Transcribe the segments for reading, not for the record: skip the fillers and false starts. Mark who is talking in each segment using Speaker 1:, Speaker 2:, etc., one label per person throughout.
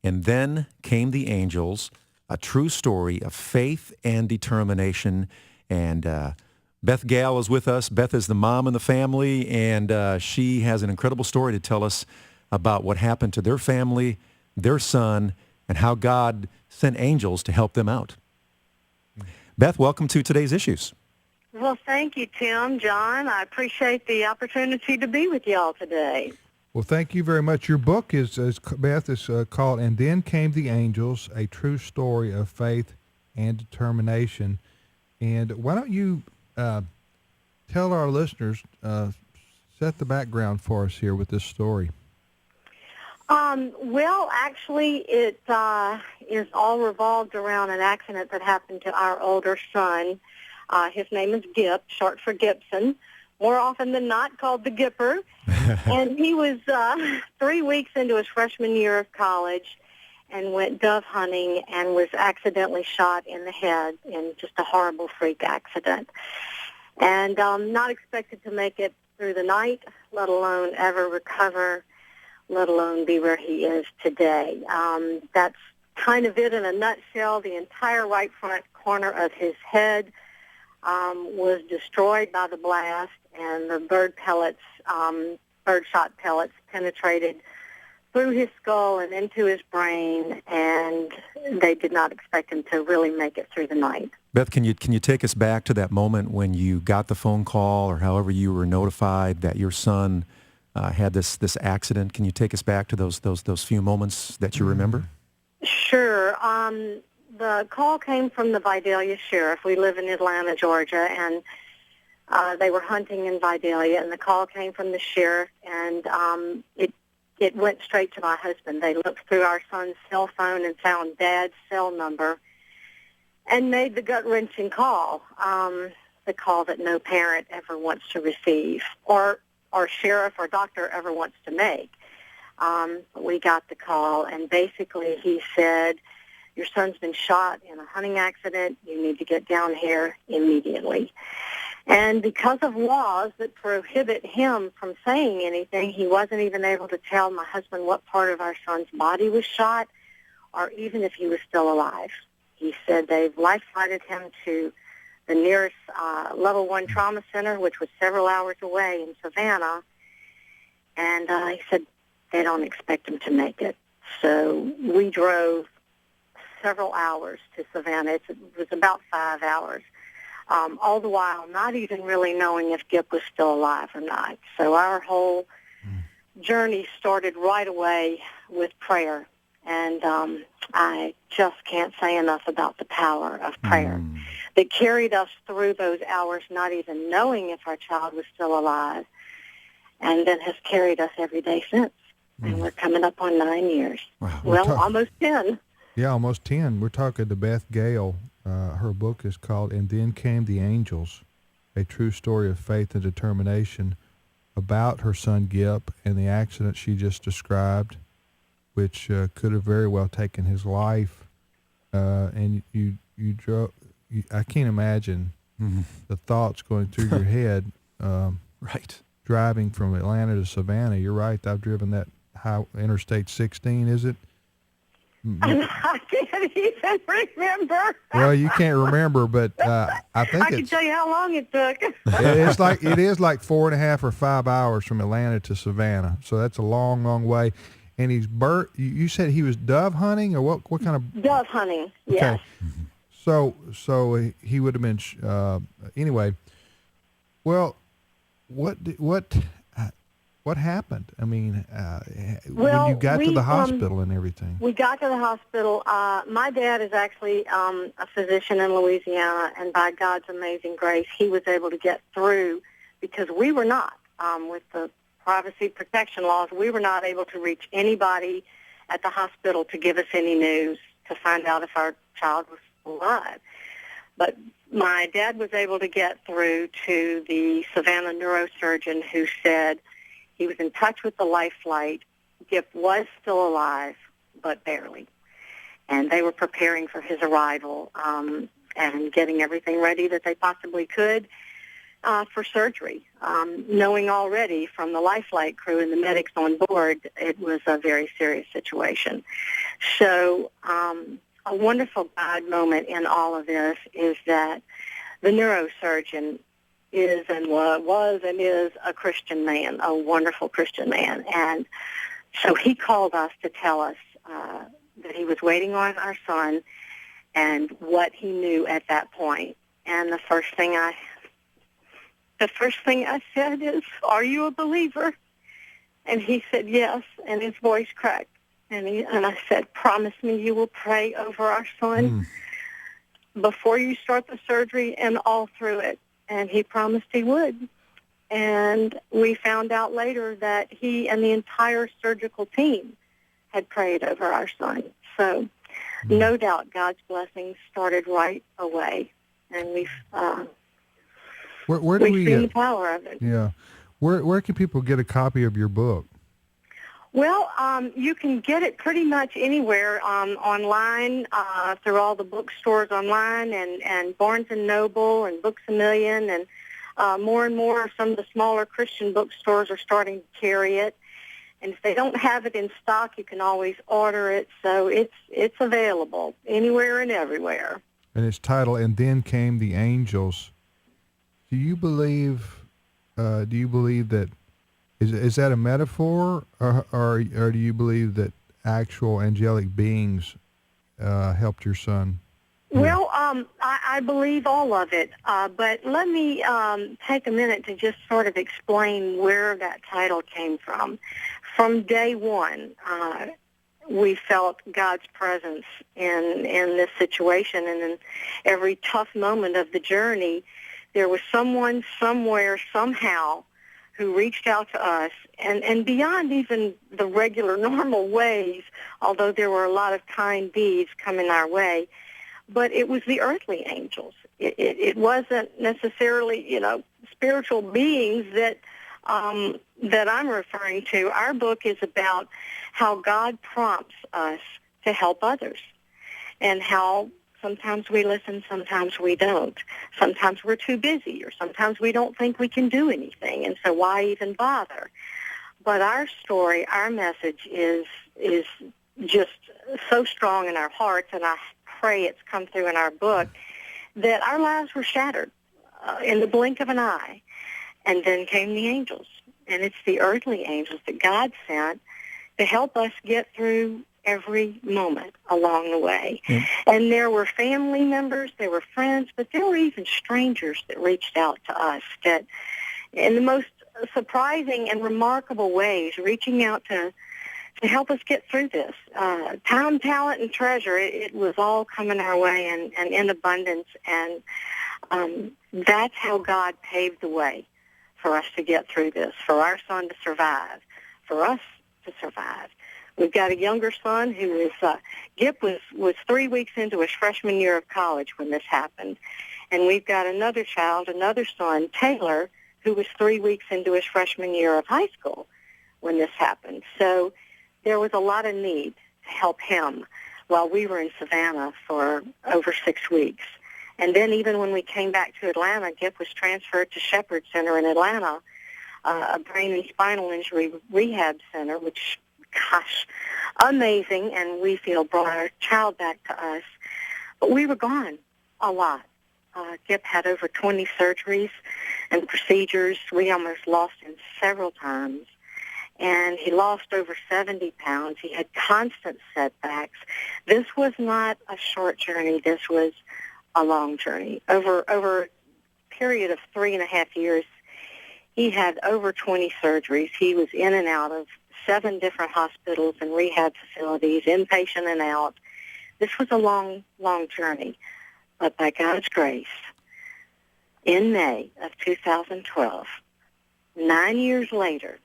Speaker 1: And Then Came the Angels, a true story of faith and determination. And Beth Gayle is with us. Beth is the mom in the family, and she has an incredible story to tell us about what happened to their family, their son, and how God sent angels to help them out. Beth, welcome to today's Issues.
Speaker 2: Well, thank you, Tim, John. I appreciate the opportunity to be with y'all today.
Speaker 3: Well, thank you very much. Your book Beth, is called And Then Came the Angels, a true story of faith and determination. And why don't you tell our listeners, set the background for us here with this story.
Speaker 2: Well, actually, it is all revolved around an accident that happened to our older son. His name is Gip, short for Gibson, more often than not called the Gipper. And he was 3 weeks into his freshman year of college and went dove hunting and was accidentally shot in the head in just a horrible freak accident. And not expected to make it through the night, let alone ever recover, let alone be where he is today. That's kind of it in a nutshell. The entire right front corner of his head was destroyed by the blast, and the birdshot pellets penetrated through his skull and into his brain, and they did not expect him to really make it through the night.
Speaker 1: Beth, can you take us back to that moment when you got the phone call, or however you were notified that your son had this accident? Can you take us back to those few moments that you remember?
Speaker 2: Sure. The call came from the Vidalia sheriff. We live in Atlanta, Georgia, and they were hunting in Vidalia, and the call came from the sheriff, and it went straight to my husband. They looked through our son's cell phone and found Dad's cell number and made the gut-wrenching call, the call that no parent ever wants to receive or sheriff or doctor ever wants to make. We got the call, and basically he said, "Your son's been shot in a hunting accident. You need to get down here immediately." And because of laws that prohibit him from saying anything, he wasn't even able to tell my husband what part of our son's body was shot or even if he was still alive. He said they've life-flighted him to the nearest level 1 trauma center, which was several hours away in Savannah. And he said they don't expect him to make it. So we drove several hours to Savannah. It was about 5 hours. All the while not even really knowing if Gip was still alive or not. So our whole journey started right away with prayer. And I just can't say enough about the power of prayer that carried us through those hours not even knowing if our child was still alive, and then has carried us every day since. And we're coming up on 9 years.
Speaker 3: Wow.
Speaker 2: Well, almost 10.
Speaker 3: Yeah, almost 10. We're talking to Beth Gayle. Her book is called And Then Came the Angels, a true story of faith and determination, about her son Gip and the accident she just described, which could have very well taken his life. And you drove. I can't imagine the thoughts going through your head.
Speaker 1: Right.
Speaker 3: Driving from Atlanta to Savannah. You're right. I've driven that Interstate 16, is it?
Speaker 2: I can't even remember.
Speaker 3: Well, you can't remember, but I think
Speaker 2: I can tell you how long it took.
Speaker 3: it is like 4.5 or 5 hours from Atlanta to Savannah. So that's a long, long way. And you said he was dove hunting, or what kind of?
Speaker 2: Dove hunting, yes.
Speaker 3: Okay. So he would have been, anyway. Well, what happened? I mean, when you got to the hospital and everything.
Speaker 2: We got to the hospital. My dad is actually a physician in Louisiana, and by God's amazing grace, he was able to get through because we were not, with the privacy protection laws, we were not able to reach anybody at the hospital to give us any news to find out if our child was alive. But my dad was able to get through to the Savannah neurosurgeon, who said he was in touch with the life flight. Gip was still alive, but barely. And they were preparing for his arrival and getting everything ready that they possibly could. for surgery, knowing already from the life flight crew and the medics on board it was a very serious situation. So a wonderful God moment in all of this is that the neurosurgeon is and was and is a Christian man, a wonderful Christian man. And so he called us to tell us that he was waiting on our son and what he knew at that point. And the first thing I said is, "Are you a believer?" And he said, "Yes," and his voice cracked. And I said, "Promise me you will pray over our son before you start the surgery and all through it." And he promised he would. And we found out later that he and the entire surgical team had prayed over our son. So no doubt God's blessings started right away. And we've
Speaker 3: where do we
Speaker 2: seen the power of it.
Speaker 3: Yeah. Where can people get a copy of your book?
Speaker 2: Well, you can get it pretty much anywhere online, through all the bookstores online, and Barnes & Noble and Books A Million, and more some of the smaller Christian bookstores are starting to carry it. And if they don't have it in stock, you can always order it. So it's available anywhere and everywhere.
Speaker 3: And it's titled "And Then Came the Angels." Do you believe that is that a metaphor, or do you believe that actual angelic beings helped your son?
Speaker 2: Well, I believe all of it, but let me take a minute to just sort of explain where that title came from. From day one, we felt God's presence in this situation, and in every tough moment of the journey, there was someone, somewhere, somehow, who reached out to us, and beyond even the regular, normal ways, although there were a lot of kind deeds coming our way, but it was the earthly angels. It wasn't necessarily, spiritual beings that I'm referring to. Our book is about how God prompts us to help others, and how sometimes we listen, sometimes we don't. Sometimes we're too busy, or sometimes we don't think we can do anything, and so why even bother? But our story, our message is just so strong in our hearts, and I pray it's come through in our book, that our lives were shattered in the blink of an eye. And then came the angels. And it's the earthly angels that God sent to help us get through every moment along the way. And there were family members, there were friends, but there were even strangers that reached out to us that, in the most surprising and remarkable ways, reaching out to help us get through this. Time, talent, and treasure, it was all coming our way and in abundance. And that's how God paved the way for us to get through this, for our son to survive, for us to survive. We've got a younger son who is, Gip was 3 weeks into his freshman year of college when this happened. And we've got another child, another son, Taylor, who was 3 weeks into his freshman year of high school when this happened. So there was a lot of need to help him while we were in Savannah for over 6 weeks. And then even when we came back to Atlanta, Gip was transferred to Shepherd Center in Atlanta, a brain and spinal injury rehab center, which, gosh, amazing, and we feel brought our child back to us. But we were gone a lot. Gip had over 20 surgeries and procedures. We almost lost him several times. And he lost over 70 pounds. He had constant setbacks. This was not a short journey. This was a long journey. Over a period of 3.5 years, he had over 20 surgeries. He was in and out of 7 different hospitals and rehab facilities, inpatient and out. This was a long, long journey. But by God's grace, in May of 2012, 9 years later,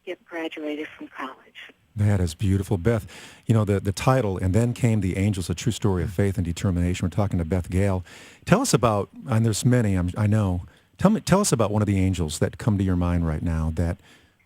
Speaker 2: Gip graduated from college.
Speaker 1: That is beautiful. Beth, the title, "And Then Came the Angels, A True Story of Faith and Determination." We're talking to Beth Gayle. Tell us about, and there's many, I know, tell us about one of the angels that come to your mind right now that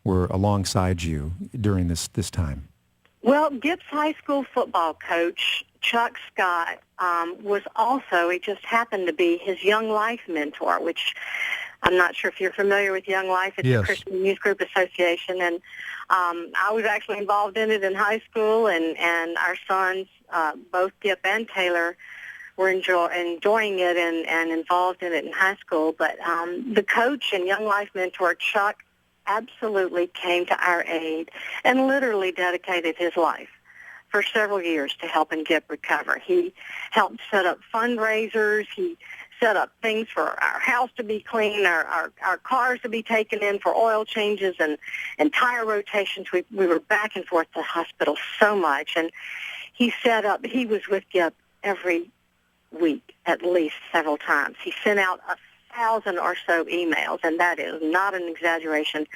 Speaker 1: were alongside you during this time.
Speaker 2: Well, Gip's high school football coach, Chuck Scott, was also, it just happened to be his young life mentor, which I'm not sure if you're familiar with Young Life. It's
Speaker 3: Yes.
Speaker 2: a Christian Youth Group Association, and I was actually involved in it in high school, and our sons, both Gip and Taylor, were enjoying it and involved in it in high school. But the coach and Young Life mentor, Chuck, absolutely came to our aid and literally dedicated his life for several years to helping Gip recover. He helped set up fundraisers. He set up things for our house to be clean, our cars to be taken in for oil changes and tire rotations. We were back and forth to the hospital so much. And he was with Gip every week, at least several times. He sent out 1,000 or so emails, and that is not an exaggeration,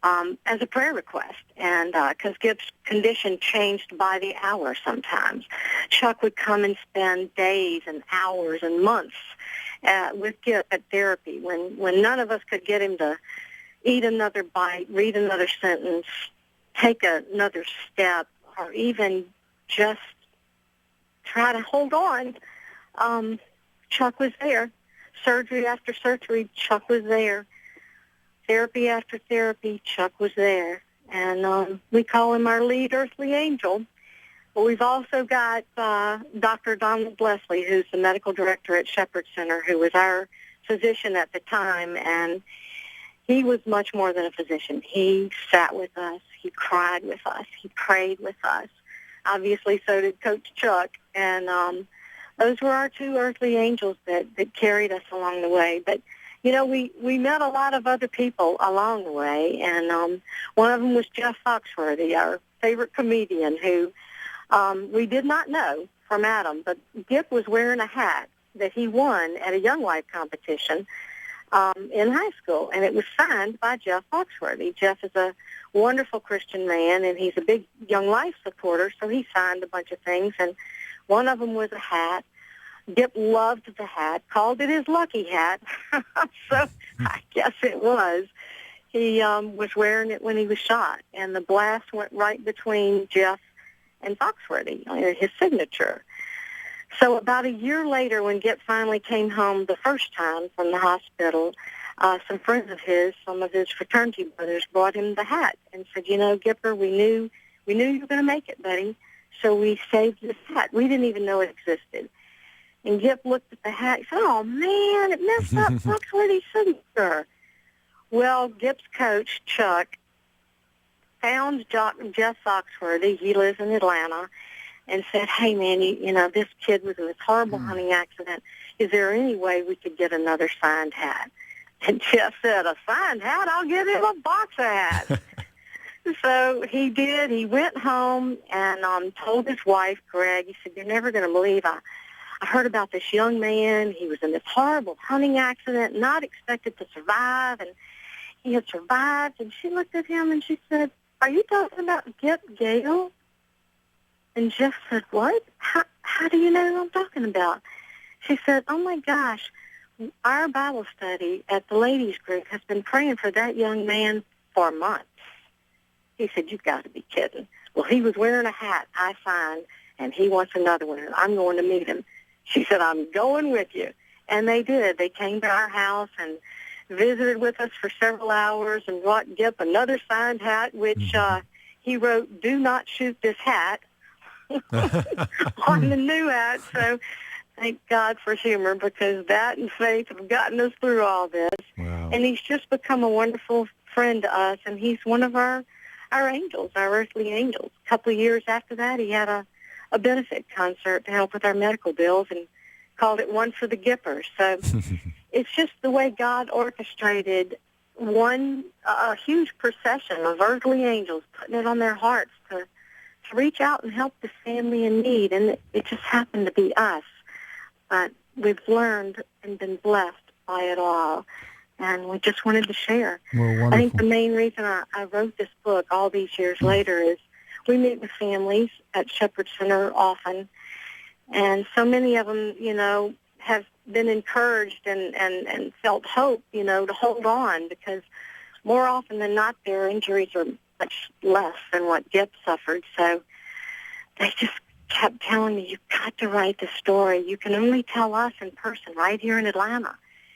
Speaker 2: as a prayer request. And because Gip's condition changed by the hour sometimes. Chuck would come and spend days and hours and months with Gip at therapy when none of us could get him to eat another bite, read another sentence, take another step, or even just try to hold on. Chuck was there. Surgery after surgery, Chuck was there. Therapy after therapy, Chuck was there. And we call him our lead earthly angel. But we've also got Dr. Donald Leslie, who's the medical director at Shepherd Center, who was our physician at the time. And he was much more than a physician. He sat with us. He cried with us. He prayed with us. Obviously, so did Coach Chuck. And those were our two earthly angels that carried us along the way. But, you know, we met a lot of other people along the way, and one of them was Jeff Foxworthy, our favorite comedian, who we did not know from Adam, but Gip was wearing a hat that he won at a Young Life competition in high school, and it was signed by Jeff Foxworthy. Jeff is a wonderful Christian man, and he's a big Young Life supporter, so he signed a bunch of things, and one of them was a hat. Gip loved the hat, called it his lucky hat, so I guess it was. He was wearing it when he was shot, and the blast went right between Jeff and Foxworthy, his signature. So about a year later, when Gip finally came home the first time from the hospital, some friends of his, some of his fraternity brothers, brought him the hat and said, you know, Gipper, we knew you were going to make it, buddy. So we saved this hat. We didn't even know it existed. And Gip looked at the hat and said, oh, man, it messed up Foxworthy's signature. Well, Gip's coach, Chuck, found Jeff Foxworthy. He lives in Atlanta, and said, hey, man, you know, this kid was in this horrible hunting accident. Is there any way we could get another signed hat? And Jeff said, a signed hat? I'll give him a box of hats. So he did. He went home and told his wife, Greg, he said, you're never going to believe I heard about this young man. He was in this horrible hunting accident, not expected to survive, and he had survived. And she looked at him and she said, are you talking about Beth Gayle? And Jeff said, what? How do you know who I'm talking about? She said, oh, my gosh, our Bible study at the ladies' group has been praying for that young man for months. He said, you've got to be kidding. Well, he was wearing a hat I signed, and he wants another one, and I'm going to meet him. She said, I'm going with you. And they did. They came to our house and visited with us for several hours and brought Gip another signed hat, which he wrote, do not shoot this hat, on the new hat. So thank God for humor, because that and faith have gotten us through all this.
Speaker 1: Wow.
Speaker 2: And he's just become a wonderful friend to us, and he's one of our angels, our earthly angels. A couple of years after that, he had a benefit concert to help with our medical bills and called it One for the Gippers. So it's just the way God orchestrated a huge procession of earthly angels, putting it on their hearts to reach out and help the family in need. And it just happened to be us. But we've learned and been blessed by it all. And we just wanted to share.
Speaker 3: Well, wonderful.
Speaker 2: I think the main reason I wrote this book all these years later is we meet with families at Shepherd Center often, and so many of them, you know, have been encouraged and felt hope, you know, to hold on, because more often than not their injuries are much less than what Gip suffered. So they just kept telling me, you've got to write the story. You can only tell us in person right here in Atlanta.